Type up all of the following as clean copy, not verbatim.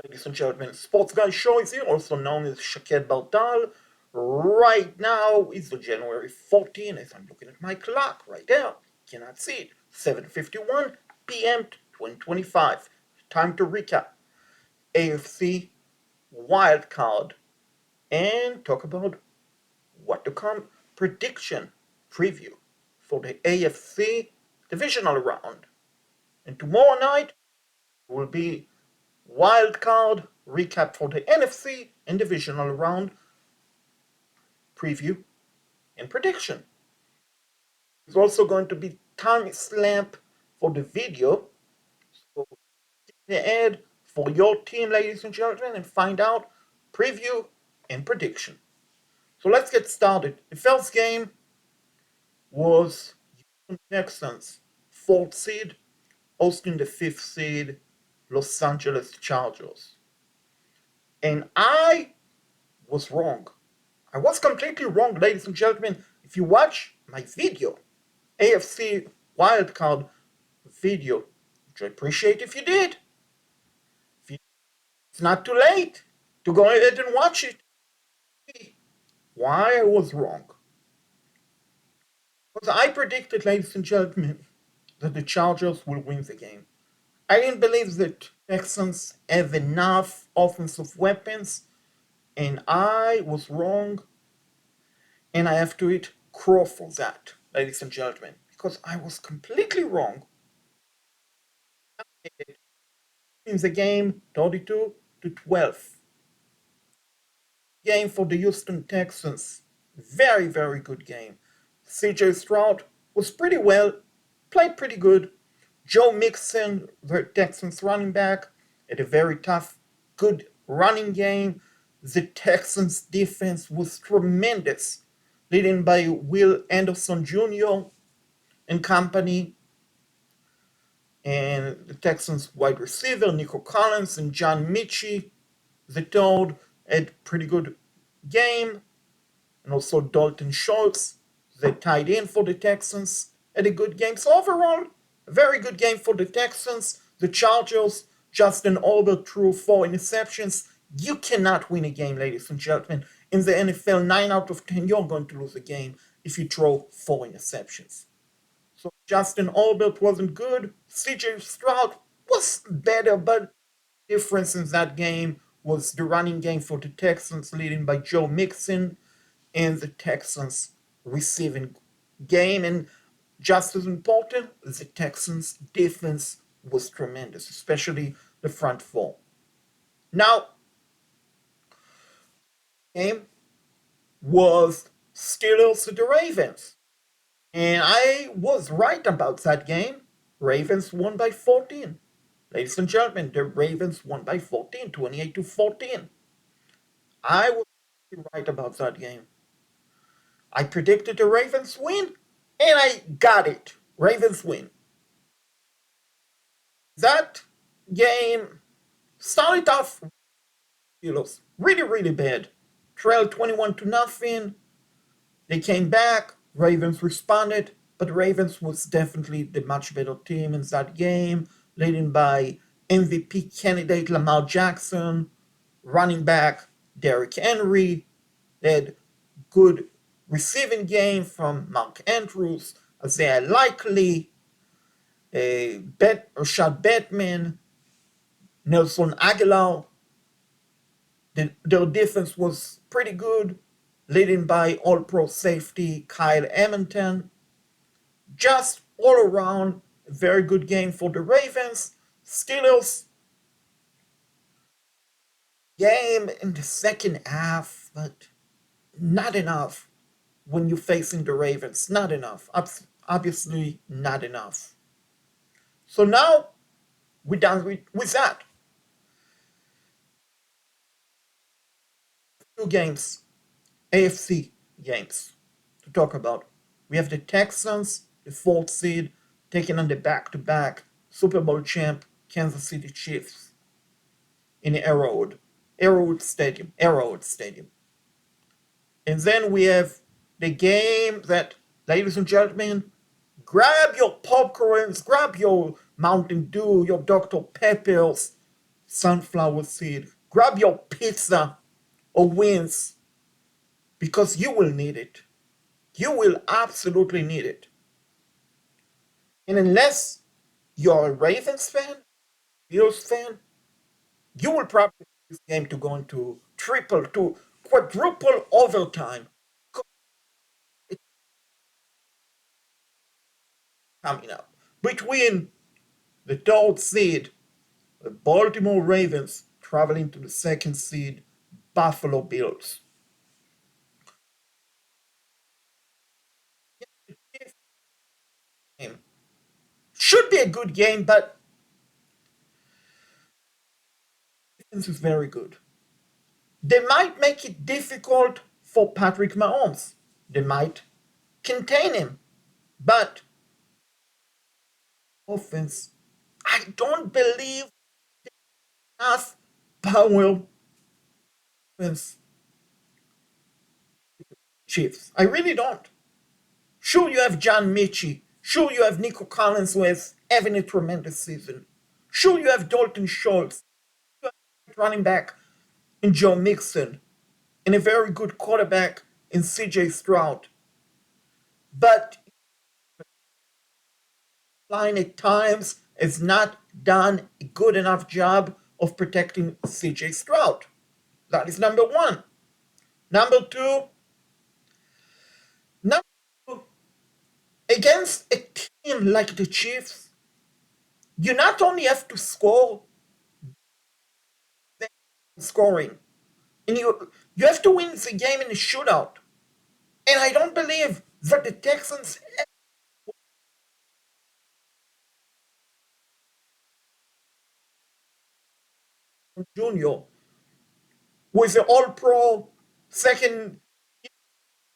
Ladies and gentlemen, Sports Guy Show is here, also known as Shaked Bartal. Right now is the January 14th, as I'm looking at my clock right there. Cannot see it. 7:51 p.m. 2025. Time to recap AFC wildcard and talk about what to come. Prediction preview for the AFC divisional round. And tomorrow night will be wild card recap for the NFC and divisional round preview and prediction. There's also going to be time stamp for the video. So the ad for your team, ladies and gentlemen, and find out preview and prediction. So let's get started. The first game was Houston Texans, 4th seed, hosting the 5th seed, Los Angeles Chargers. And I was wrong. I was completely wrong, ladies and gentlemen. If you watch my video, AFC wildcard video, which I appreciate if you did, it's not too late to go ahead and watch it. Why I was wrong. Because I predicted, ladies and gentlemen, that the Chargers will win the game. I didn't believe that Texans have enough offensive weapons, and I was wrong, and I have to eat crow for that, ladies and gentlemen, because I was completely wrong. In the game 32-12. Game for the Houston Texans. Very, very good game. CJ Stroud was pretty well, played pretty good. Joe Mixon, the Texans running back, had a very tough, good running game. The Texans defense was tremendous, leading by Will Anderson Jr. and company. And the Texans wide receiver, Nico Collins and John Michie, the third, had pretty good game. And also Dalton Schultz, the tight end for the Texans, had a good game. So overall, a very good game for the Texans. The Chargers, Justin Herbert threw 4 interceptions. You cannot win a game, ladies and gentlemen. In the NFL, 9 out of 10, you're going to lose a game if you throw 4 interceptions. So Justin Herbert wasn't good. CJ Stroud was better, but the difference in that game was the running game for the Texans, leading by Joe Mixon, and the Texans receiving game. And just as important, the Texans defense was tremendous, especially the front four. Now, game was Steelers to the Ravens. And I was right about that game. Ravens won by 14. Ladies and gentlemen, the Ravens won by 14, 28-14. I was right about that game. I predicted the Ravens win, and I got it. Ravens win. That game started off really, really bad. Trailed 21-0. They came back. Ravens responded, but Ravens was definitely the much better team in that game, leading by MVP candidate Lamar Jackson, running back Derrick Henry. They had good receiving game from Mark Andrews, Isaiah Likely, Rashad Bateman, Nelson Aguilar. Their defense was pretty good, leading by All-Pro safety Kyle Hamilton. Just all around, a very good game for the Ravens. Steelers game in the second half, but not enough when you're facing the Ravens. Not enough. Obviously, not enough. So now we're done with that. 2 games, AFC games to talk about. We have the Texans, the 4th seed, taking on the back-to-back Super Bowl champ Kansas City Chiefs in Arrowhead Stadium. And then we have the game that, ladies and gentlemen, grab your popcorns, grab your Mountain Dew, your Dr. Peppers. sunflower seed. Grab your pizza or wings because you will need it. You will absolutely need it. And unless you're a Ravens fan, Bills fan, you will probably want this game to go into triple to quadruple overtime. It's coming up between the third seed, the Baltimore Ravens, traveling to the second seed, Buffalo Bills. Game. Should be a good game, but defense is very good. They might make it difficult for Patrick Mahomes. They might contain him, but offense, I don't believe enough power offense Chiefs. I really don't. Sure, you have John Michie. Sure, you have Nico Collins who is having a tremendous season. Sure, you have Dalton Schultz, running back in Joe Mixon, and a very good quarterback in CJ Stroud. But line at times has not done a good enough job of protecting CJ Stroud. That is number one. Number two, number two, against a team like the Chiefs, you not only have to score, scoring, and you have to win the game in a shootout. And I don't believe that the Texans Junior was an all-pro second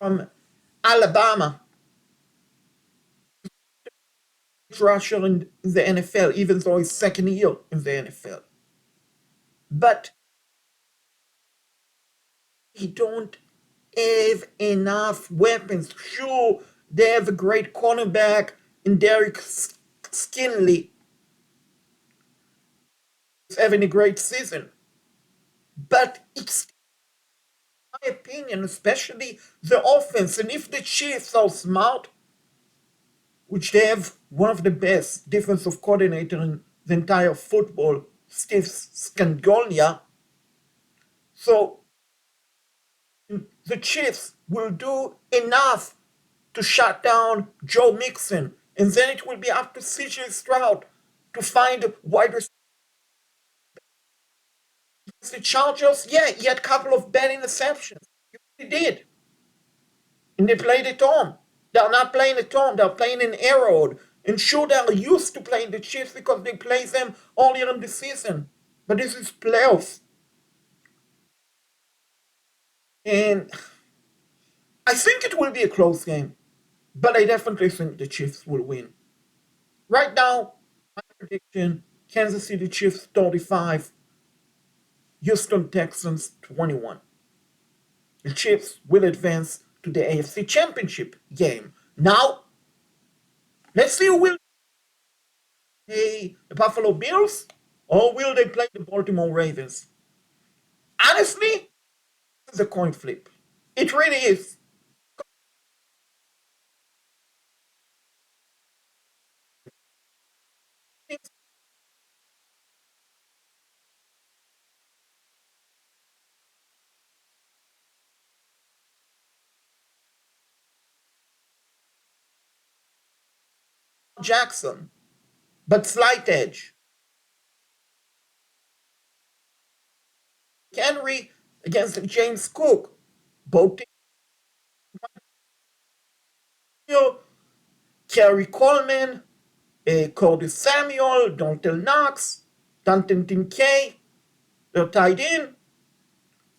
from Alabama rusher in the NFL, even though he's second year in the NFL. But he don't have enough weapons. Sure, they have a great cornerback in Derek Skinley. He's having a great season. But it's, in my opinion, especially the offense. And if the Chiefs are smart, which they have one of the best defensive coordinator in the entire football, Steve Scangolia. So the Chiefs will do enough to shut down Joe Mixon, and then it will be up to CJ Stroud to find wide receivers. The Chargers, yeah, he had a couple of bad interceptions. He did. And they played at home. They're not playing at home, they're playing in Arrowhead. And sure, they're used to playing the Chiefs because they play them earlier in the season. But this is playoffs. And I think it will be a close game. But I definitely think the Chiefs will win. Right now, my prediction, Kansas City Chiefs 35, Houston Texans 21. The Chiefs will advance to the AFC Championship game. Now, let's see who will play the Buffalo Bills or will they play the Baltimore Ravens. Honestly, it's a coin flip. It really is. Jackson, but slight edge. Henry against James Cook. Both teams. Kerry Coleman, Cody Samuel, Dontel Knox, Dante Kincaid, they're tied in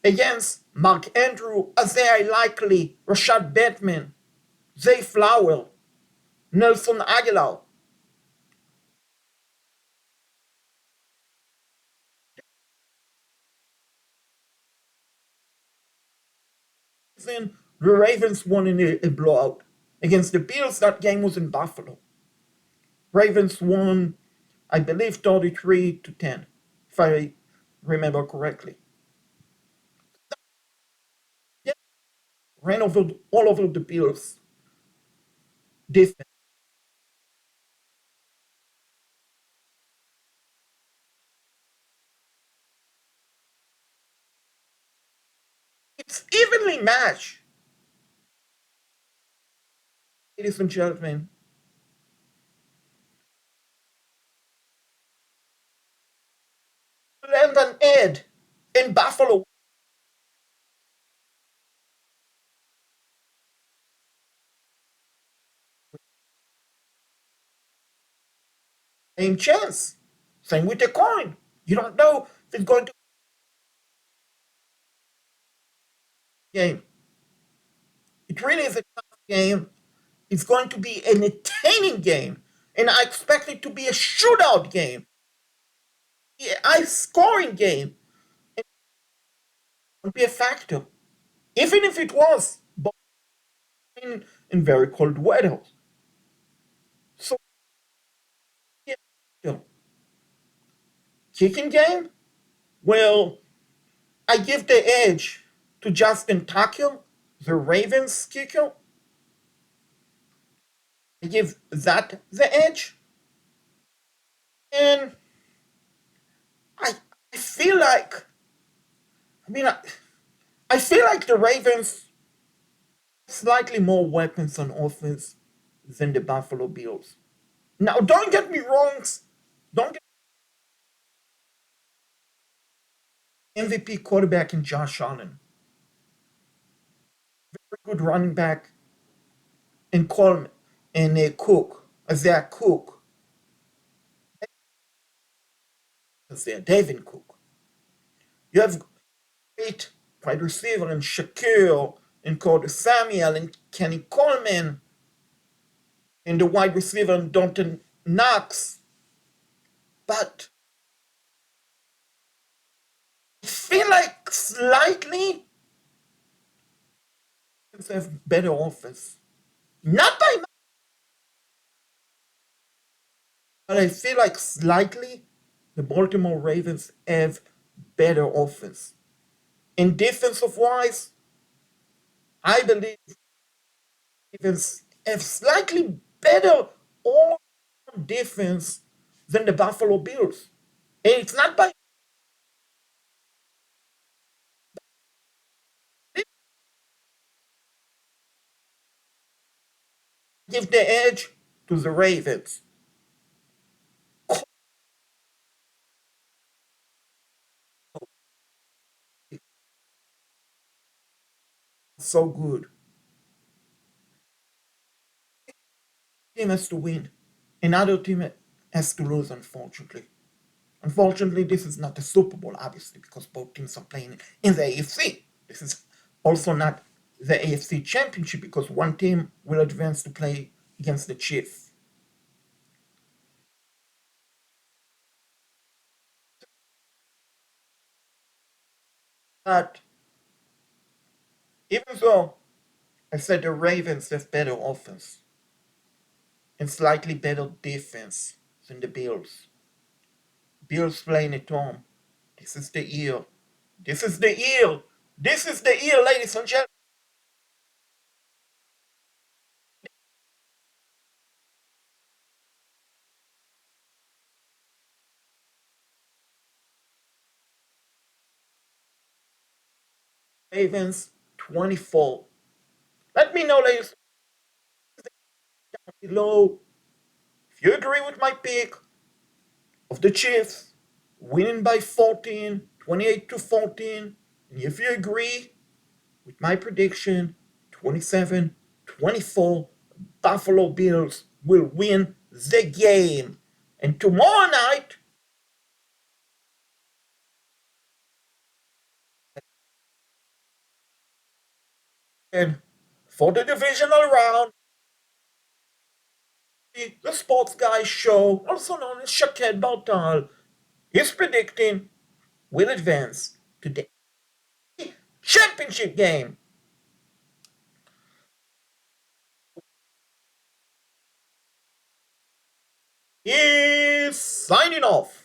against Mark Andrew, Isaiah Likely, Rashad Bateman, Zay Flower, Nelson Aguilar. The Ravens won in a blowout against the Bills. That game was in Buffalo. Ravens won, I believe, 33-10, if I remember correctly. Yeah, ran over all over the Bills defense. It's evenly matched, ladies and gentlemen. Land an Ed in Buffalo, same chance. Same with the coin. You don't know if it's going to be a game. It really is a tough game. It's going to be an entertaining game. And I expect it to be a shootout game, a high scoring game. It would be a factor. Even if it was, but in very cold weather. So, yeah, kicking game? Well, I give the edge to Justin Tucker, the Ravens kicker. I give that the edge. And I, I feel like, I mean, I feel like the Ravens slightly more weapons on offense than the Buffalo Bills. Now, don't get me wrong. Don't get MVP quarterback in Josh Allen. Very good running back in Coleman and Cook, Zach Cook, David Cook. You have great wide receiver in Shaquille and Cody Samuel and Kenny Coleman and the wide receiver in Dalton Knox. But I feel like slightly have better offense. Not by much, but I feel like slightly the Baltimore Ravens have better offense. In defensive wise, I believe Ravens have slightly better all defense than the Buffalo Bills. And it's not by give the edge to the Ravens. So good. Team has to win. Another team has to lose, unfortunately. Unfortunately, this is not the Super Bowl, obviously, because both teams are playing in the AFC. This is also not the AFC Championship because one team will advance to play against the Chiefs. But even though I said the Ravens have better offense and slightly better defense than the Bills, Bills playing at home. This is the year. This is the year. This is the year, ladies and gentlemen. Ravens 24. Let me know, ladies, down below if you agree with my pick of the Chiefs winning by 14, 28 to 14. And if you agree with my prediction, 27, 24, Buffalo Bills will win the game. And tomorrow night, and for the divisional round, the sports guy show, also known as Shaked Bartal, is predicting will advance to the championship game. Is signing off.